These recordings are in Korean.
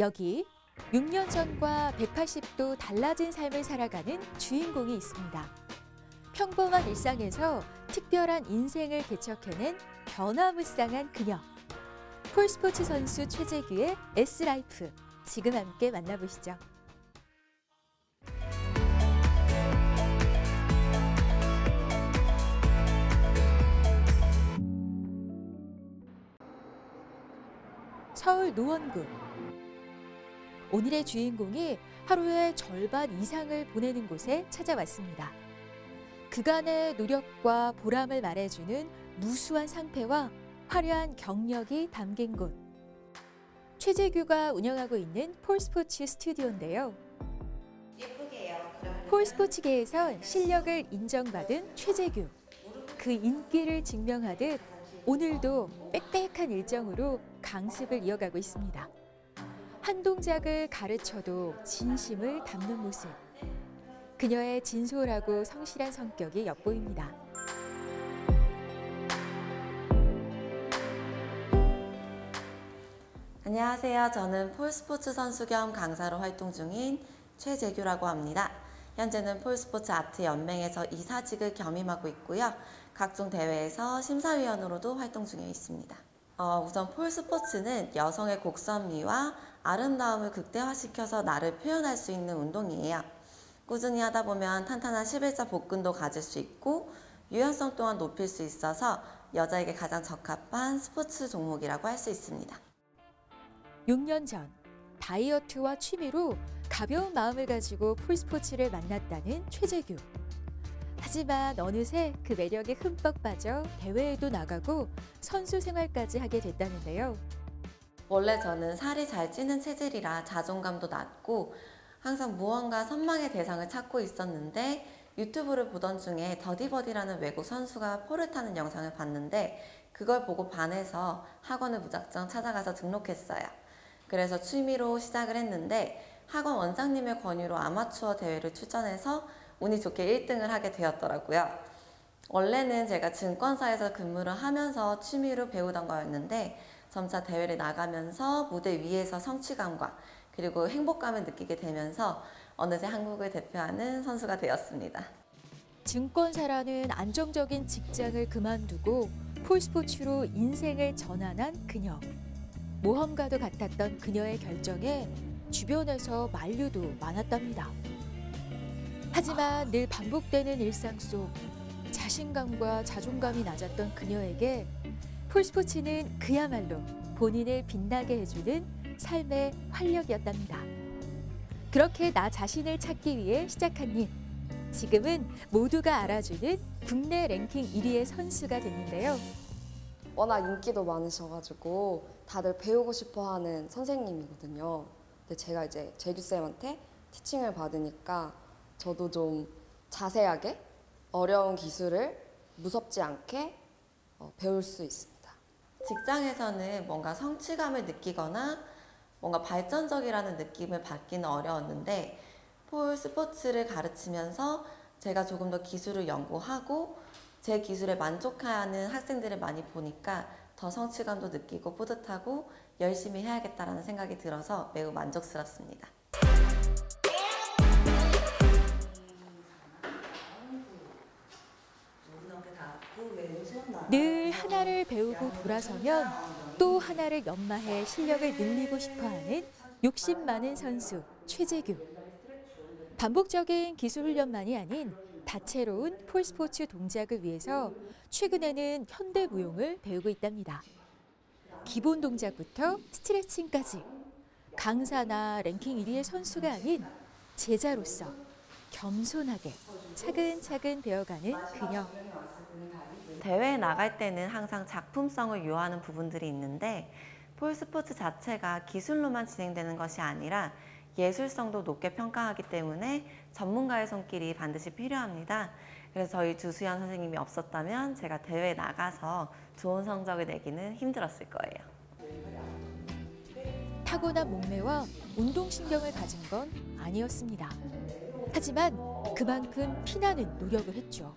여기 6년 전과 180도 달라진 삶을 살아가는 주인공이 있습니다. 평범한 일상에서 특별한 인생을 개척해낸 변화무쌍한 그녀. 폴스포츠 선수 최재규의 S라이프. 지금 함께 만나보시죠. 서울 노원구. 오늘의 주인공이 하루의 절반 이상을 보내는 곳에 찾아왔습니다. 그간의 노력과 보람을 말해주는 무수한 상패와 화려한 경력이 담긴 곳. 최재규가 운영하고 있는 폴스포츠 스튜디오인데요. 폴스포츠계에선 실력을 인정받은 최재규. 그 인기를 증명하듯 오늘도 빽빽한 일정으로 강습을 이어가고 있습니다. 한 동작을 가르쳐도 진심을 담는 모습. 그녀의 진솔하고 성실한 성격이 엿보입니다. 안녕하세요. 저는 폴스포츠 선수 겸 강사로 활동 중인 최재규라고 합니다. 현재는 폴스포츠 아트 연맹에서 이사직을 겸임하고 있고요. 각종 대회에서 심사위원으로도 활동 중에 있습니다. 우선 폴스포츠는 여성의 곡선미와 아름다움을 극대화시켜서 나를 표현할 수 있는 운동이에요. 꾸준히 하다 보면 탄탄한 11자 복근도 가질 수 있고 유연성 또한 높일 수 있어서 여자에게 가장 적합한 스포츠 종목이라고 할 수 있습니다. 6년 전 다이어트와 취미로 가벼운 마음을 가지고 폴스포츠를 만났다는 최재규. 하지만 어느새 그 매력에 흠뻑 빠져 대회에도 나가고 선수 생활까지 하게 됐다는데요. 원래 저는 살이 잘 찌는 체질이라 자존감도 낮고 항상 무언가 선망의 대상을 찾고 있었는데 유튜브를 보던 중에 더디버디라는 외국 선수가 폴을 타는 영상을 봤는데 그걸 보고 반해서 학원을 무작정 찾아가서 등록했어요. 그래서 취미로 시작을 했는데 학원 원장님의 권유로 아마추어 대회를 출전해서 운이 좋게 1등을 하게 되었더라고요. 원래는 제가 증권사에서 근무를 하면서 취미로 배우던 거였는데 점차 대회를 나가면서 무대 위에서 성취감과 그리고 행복감을 느끼게 되면서 어느새 한국을 대표하는 선수가 되었습니다. 증권사라는 안정적인 직장을 그만두고 폴스포츠로 인생을 전환한 그녀. 모험가도 같았던 그녀의 결정에 주변에서 만류도 많았답니다. 하지만 늘 반복되는 일상 속 자신감과 자존감이 낮았던 그녀에게 폴스포츠는 그야말로 본인을 빛나게 해주는 삶의 활력이었답니다. 그렇게 나 자신을 찾기 위해 시작한 일. 지금은 모두가 알아주는 국내 랭킹 1위의 선수가 됐는데요. 워낙 인기도 많으셔가지고 다들 배우고 싶어하는 선생님이거든요. 근데 제가 이제 재규쌤한테 티칭을 받으니까 저도 좀 자세하게 어려운 기술을 무섭지 않게 배울 수 있습니다. 직장에서는 뭔가 성취감을 느끼거나 뭔가 발전적이라는 느낌을 받기는 어려웠는데 폴 스포츠를 가르치면서 제가 조금 더 기술을 연구하고 제 기술에 만족하는 학생들을 많이 보니까 더 성취감도 느끼고 뿌듯하고 열심히 해야겠다라는 생각이 들어서 매우 만족스럽습니다. 늘 하나를 배우고 돌아서면 또 하나를 연마해 실력을 늘리고 싶어하는 욕심 많은 선수 최재규. 반복적인 기술 훈련만이 아닌 다채로운 폴스포츠 동작을 위해서 최근에는 현대무용을 배우고 있답니다. 기본 동작부터 스트레칭까지 강사나 랭킹 1위의 선수가 아닌 제자로서 겸손하게 차근차근 배워가는 그녀. 대회에 나갈 때는 항상 작품성을 요하는 부분들이 있는데 폴스포츠 자체가 기술로만 진행되는 것이 아니라 예술성도 높게 평가하기 때문에 전문가의 손길이 반드시 필요합니다. 그래서 저희 주수연 선생님이 없었다면 제가 대회에 나가서 좋은 성적을 내기는 힘들었을 거예요. 타고난 몸매와 운동신경을 가진 건 아니었습니다. 하지만 그만큼 피나는 노력을 했죠.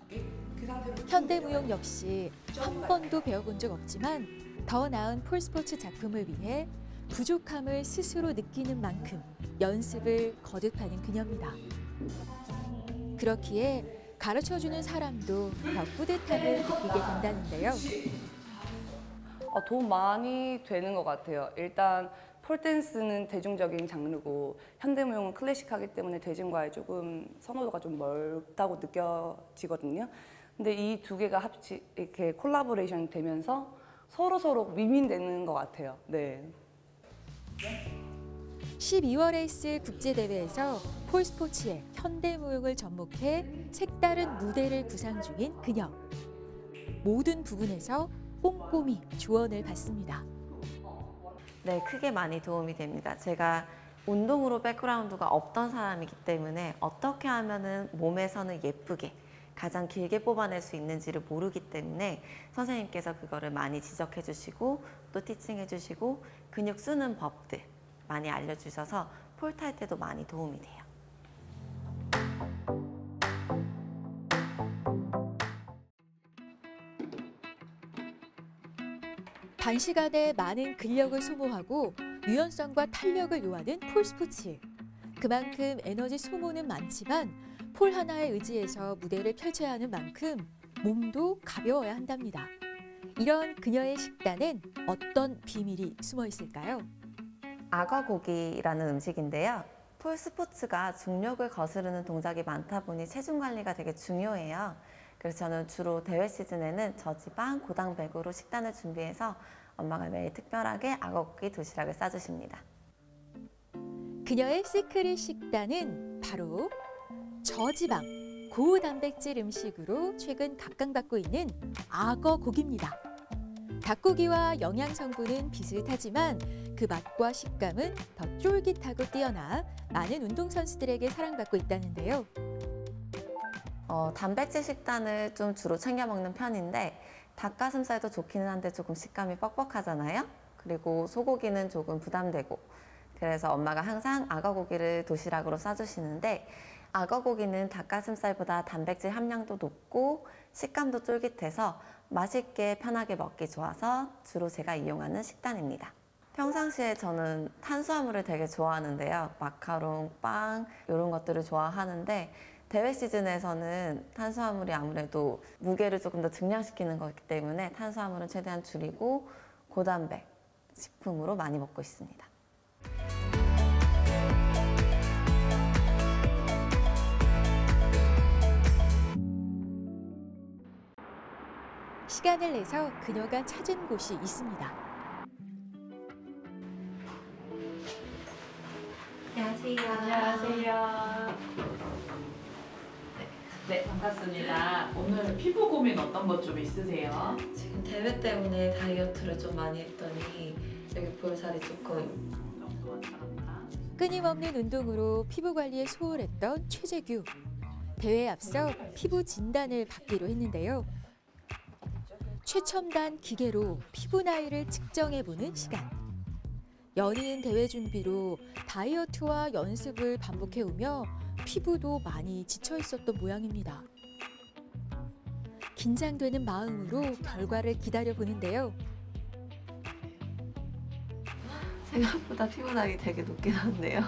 현대무용 역시 한 번도 배워본 적 없지만 더 나은 폴스포츠 작품을 위해 부족함을 스스로 느끼는 만큼 연습을 거듭하는 그녀입니다. 그렇기에 가르쳐주는 사람도 더 뿌듯함을 느끼게 된다는데요. 도움 많이 되는 것 같아요. 일단 폴댄스는 대중적인 장르고 현대무용은 클래식하기 때문에 대중과의 조금 선호도가 좀 멀다고 느껴지거든요. 근데 이 두 개가 이렇게 콜라보레이션 되면서 서로 윈윈되는 것 같아요. 네. 12월에 있을 국제대회에서 폴스포츠의 현대무용을 접목해 색다른 무대를 구상 중인 그녀. 모든 부분에서 꼼꼼히 조언을 받습니다. 네, 크게 많이 도움이 됩니다. 제가 운동으로 백그라운드가 없던 사람이기 때문에 어떻게 하면은 몸에서는 예쁘게 가장 길게 뽑아낼 수 있는지를 모르기 때문에 선생님께서 그거를 많이 지적해 주시고 또 티칭해 주시고 근육 쓰는 법들 많이 알려주셔서 폴 탈 때도 많이 도움이 돼요. 단시간에 많은 근력을 소모하고 유연성과 탄력을 요하는 폴스포츠. 그만큼 에너지 소모는 많지만 폴 하나에 의지해서 무대를 펼쳐야 하는 만큼 몸도 가벼워야 한답니다. 이런 그녀의 식단엔 어떤 비밀이 숨어 있을까요? 악어고기라는 음식인데요. 폴 스포츠가 중력을 거스르는 동작이 많다 보니 체중 관리가 되게 중요해요. 그래서 저는 주로 대회 시즌에는 저지방, 고단백으로 식단을 준비해서 엄마가 매일 특별하게 악어고기 도시락을 싸주십니다. 그녀의 시크릿 식단은 바로 저지방, 고단백질 음식으로 최근 각광받고 있는 악어고기입니다. 닭고기와 영양 성분은 비슷하지만 그 맛과 식감은 더 쫄깃하고 뛰어나 많은 운동선수들에게 사랑받고 있다는데요. 단백질 식단을 좀 주로 챙겨 먹는 편인데 닭가슴살도 좋기는 한데 조금 식감이 뻑뻑하잖아요. 그리고 소고기는 조금 부담되고 그래서 엄마가 항상 악어고기를 도시락으로 싸주시는데 악어고기는 닭가슴살보다 단백질 함량도 높고 식감도 쫄깃해서 맛있게 편하게 먹기 좋아서 주로 제가 이용하는 식단입니다. 평상시에 저는 탄수화물을 되게 좋아하는데요. 마카롱, 빵 이런 것들을 좋아하는데 대회 시즌에서는 탄수화물이 아무래도 무게를 조금 더 증량시키는 거기 때문에 탄수화물은 최대한 줄이고 고단백 식품으로 많이 먹고 있습니다. 시간을 내서 그녀가 찾은 곳이 있습니다. 안녕하세요. 네, 반갑습니다. 오늘 피부 고민 어떤 것 좀 있으세요? 지금 대회 때문에 다이어트를 좀 많이 했더니 여기 볼살이 조금 끊임없는 운동으로 피부 관리에 소홀했던 최재규. 대회에 앞서 피부 진단을 받기로 했는데요. 최첨단 기계로 피부 나이를 측정해보는 시간. 연이은 대회 준비로 다이어트와 연습을 반복해오며 피부도 많이 지쳐 있었던 모양입니다. 긴장되는 마음으로 결과를 기다려보는데요. 생각보다 피부나기 되게 높긴 한데요.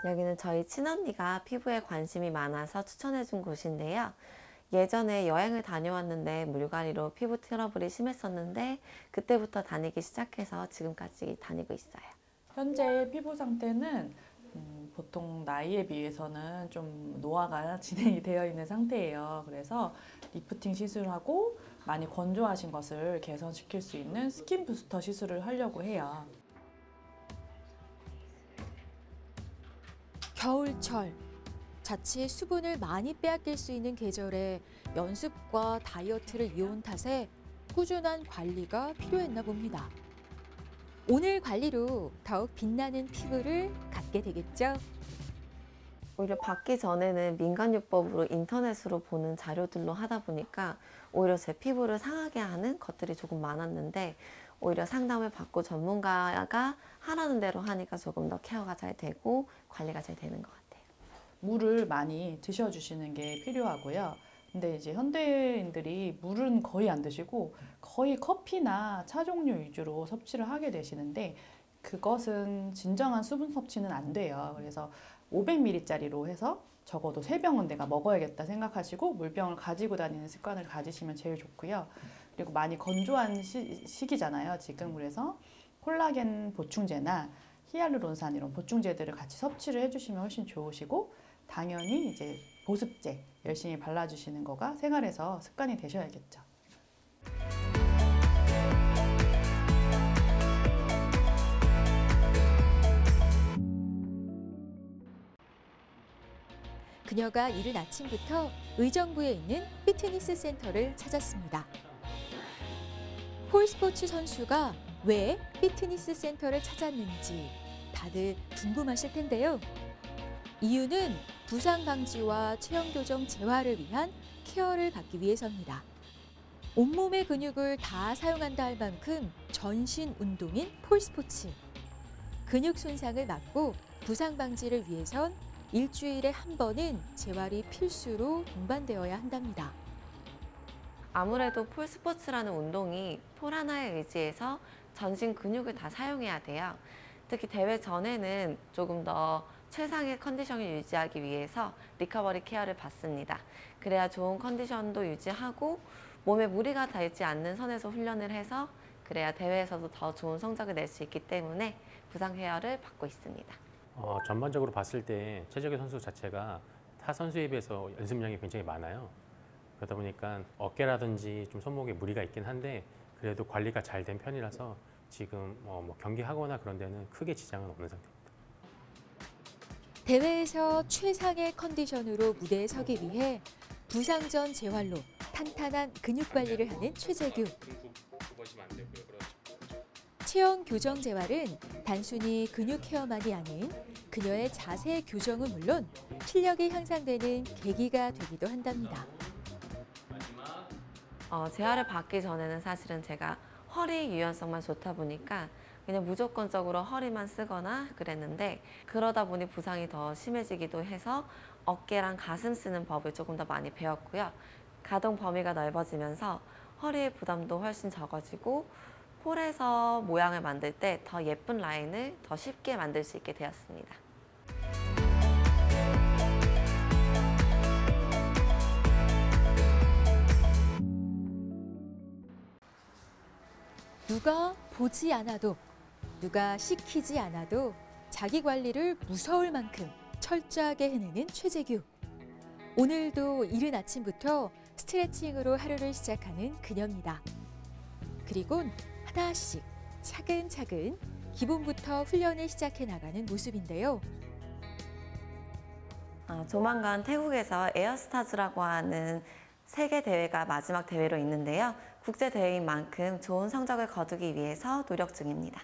여기는 저희 친언니가 피부에 관심이 많아서 추천해준 곳인데요. 예전에 여행을 다녀왔는데 물갈이로 피부 트러블이 심했었는데 그때부터 다니기 시작해서 지금까지 다니고 있어요. 현재 피부 상태는 보통 나이에 비해서는 좀 노화가 진행이 되어 있는 상태예요. 그래서 리프팅 시술하고 많이 건조하신 것을 개선시킬 수 있는 스킨 부스터 시술을 하려고 해요. 겨울철, 자칫 수분을 많이 빼앗길 수 있는 계절에 연습과 다이어트를 이어온 탓에 꾸준한 관리가 필요했나 봅니다. 오늘 관리로 더욱 빛나는 피부를 갖게 되겠죠? 오히려 받기 전에는 민간요법으로 인터넷으로 보는 자료들로 하다 보니까 오히려 제 피부를 상하게 하는 것들이 조금 많았는데 오히려 상담을 받고 전문가가 하라는 대로 하니까 조금 더 케어가 잘 되고 관리가 잘 되는 것 같아요. 물을 많이 드셔주시는 게 필요하고요. 근데 이제 현대인들이 물은 거의 안 드시고 거의 커피나 차 종류 위주로 섭취를 하게 되시는데 그것은 진정한 수분 섭취는 안 돼요. 그래서 500ml짜리로 해서 적어도 3병은 내가 먹어야겠다 생각하시고 물병을 가지고 다니는 습관을 가지시면 제일 좋고요. 그리고 많이 건조한 시기잖아요, 지금. 그래서 콜라겐 보충제나 히알루론산 이런 보충제들을 같이 섭취를 해주시면 훨씬 좋으시고, 당연히 이제 보습제 열심히 발라주시는 거가 생활에서 습관이 되셔야겠죠. 그녀가 이른 아침부터 의정부에 있는 피트니스 센터를 찾았습니다. 폴스포츠 선수가 왜 피트니스 센터를 찾았는지 다들 궁금하실 텐데요. 이유는 부상 방지와 체형 교정 재활을 위한 케어를 받기 위해서입니다. 온몸의 근육을 다 사용한다 할 만큼 전신 운동인 폴스포츠. 근육 손상을 막고 부상 방지를 위해선 일주일에 한 번은 재활이 필수로 동반되어야 한답니다. 아무래도 폴스포츠라는 운동이 폴 하나에 의지해서 전신 근육을 다 사용해야 돼요. 특히 대회 전에는 조금 더 최상의 컨디션을 유지하기 위해서 리커버리 케어를 받습니다. 그래야 좋은 컨디션도 유지하고 몸에 무리가 되지 않는 선에서 훈련을 해서 그래야 대회에서도 더 좋은 성적을 낼 수 있기 때문에 부상 케어를 받고 있습니다. 전반적으로 봤을 때 최재규 선수 자체가 타 선수에 비해서 연습량이 굉장히 많아요. 그러다 보니까 어깨라든지 좀 손목에 무리가 있긴 한데 그래도 관리가 잘 된 편이라서 지금 뭐 경기하거나 그런 데는 크게 지장은 없는 상태입니다. 대회에서 최상의 컨디션으로 무대에 서기 위해 부상 전 재활로 탄탄한 근육 관리를 하는 최재규. 체형 교정 재활은 단순히 근육 케어만이 아닌 그녀의 자세 교정은 물론 실력이 향상되는 계기가 되기도 한답니다. 재활을 받기 전에는 사실은 제가 허리 유연성만 좋다 보니까 그냥 무조건적으로 허리만 쓰거나 그랬는데 그러다 보니 부상이 더 심해지기도 해서 어깨랑 가슴 쓰는 법을 조금 더 많이 배웠고요. 가동 범위가 넓어지면서 허리의 부담도 훨씬 적어지고 폴에서 모양을 만들 때 더 예쁜 라인을 더 쉽게 만들 수 있게 되었습니다. 누가 보지 않아도, 누가 시키지 않아도 자기 관리를 무서울 만큼 철저하게 해내는 최재규. 오늘도 이른 아침부터 스트레칭으로 하루를 시작하는 그녀입니다. 그리곤 하나씩 차근차근 기본부터 훈련을 시작해 나가는 모습인데요. 조만간 태국에서 에어스타즈라고 하는 세계 대회가 마지막 대회로 있는데요. 국제 대회인 만큼 좋은 성적을 거두기 위해서 노력 중입니다.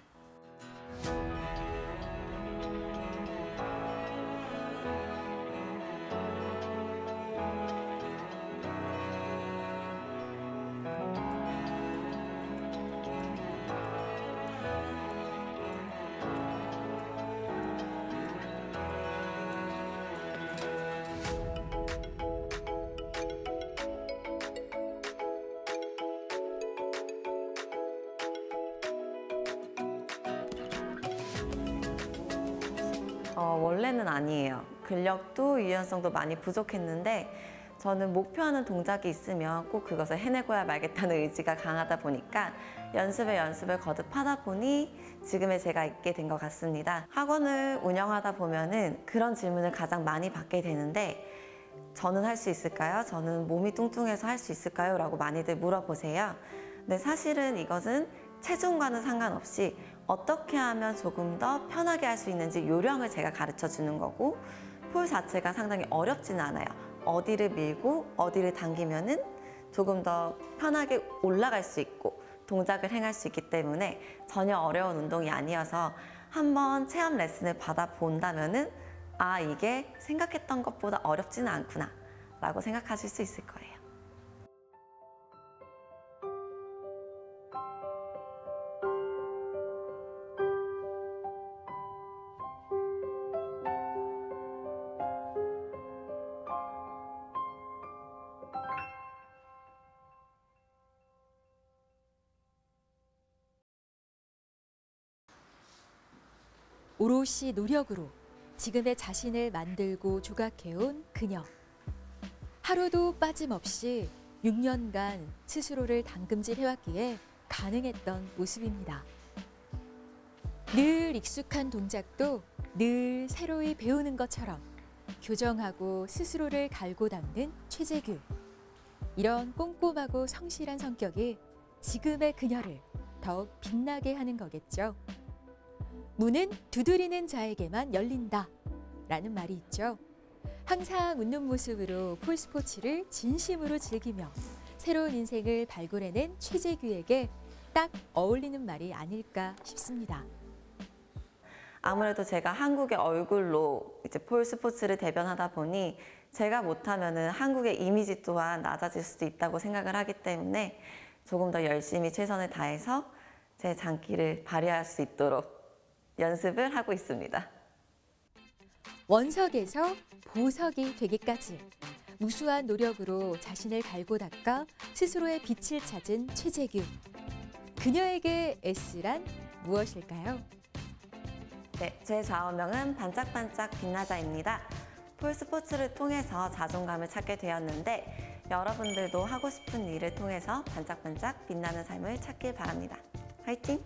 원래는 아니에요. 근력도 유연성도 많이 부족했는데 저는 목표하는 동작이 있으면 꼭 그것을 해내고야 말겠다는 의지가 강하다 보니까 연습을 거듭하다 보니 지금의 제가 있게 된 것 같습니다. 학원을 운영하다 보면은 그런 질문을 가장 많이 받게 되는데 저는 할 수 있을까요? 저는 몸이 뚱뚱해서 할 수 있을까요? 라고 많이들 물어보세요. 근데 사실은 이것은 체중과는 상관없이 어떻게 하면 조금 더 편하게 할 수 있는지 요령을 제가 가르쳐 주는 거고 폴 자체가 상당히 어렵지는 않아요. 어디를 밀고 어디를 당기면은 조금 더 편하게 올라갈 수 있고 동작을 행할 수 있기 때문에 전혀 어려운 운동이 아니어서 한번 체험 레슨을 받아본다면은 아, 이게 생각했던 것보다 어렵지는 않구나 라고 생각하실 수 있을 거예요. 오롯이 노력으로 지금의 자신을 만들고 조각해온 그녀. 하루도 빠짐없이 6년간 스스로를 담금질해왔기에 가능했던 모습입니다. 늘 익숙한 동작도 늘 새로이 배우는 것처럼 교정하고 스스로를 갈고 닦는 최재규. 이런 꼼꼼하고 성실한 성격이 지금의 그녀를 더욱 빛나게 하는 거겠죠. 문은 두드리는 자에게만 열린다 라는 말이 있죠. 항상 웃는 모습으로 폴스포츠를 진심으로 즐기며 새로운 인생을 발굴해낸 최재규에게 딱 어울리는 말이 아닐까 싶습니다. 아무래도 제가 한국의 얼굴로 이제 폴스포츠를 대변하다 보니 제가 못하면은 한국의 이미지 또한 낮아질 수도 있다고 생각을 하기 때문에 조금 더 열심히 최선을 다해서 제 장기를 발휘할 수 있도록 연습을 하고 있습니다. 원석에서 보석이 되기까지 무수한 노력으로 자신을 갈고 닦아 스스로의 빛을 찾은 최재규. 그녀에게 S란 무엇일까요? 네, 제 좌우명은 반짝반짝 빛나자입니다. 폴스포츠를 통해서 자존감을 찾게 되었는데 여러분들도 하고 싶은 일을 통해서 반짝반짝 빛나는 삶을 찾길 바랍니다. 화이팅!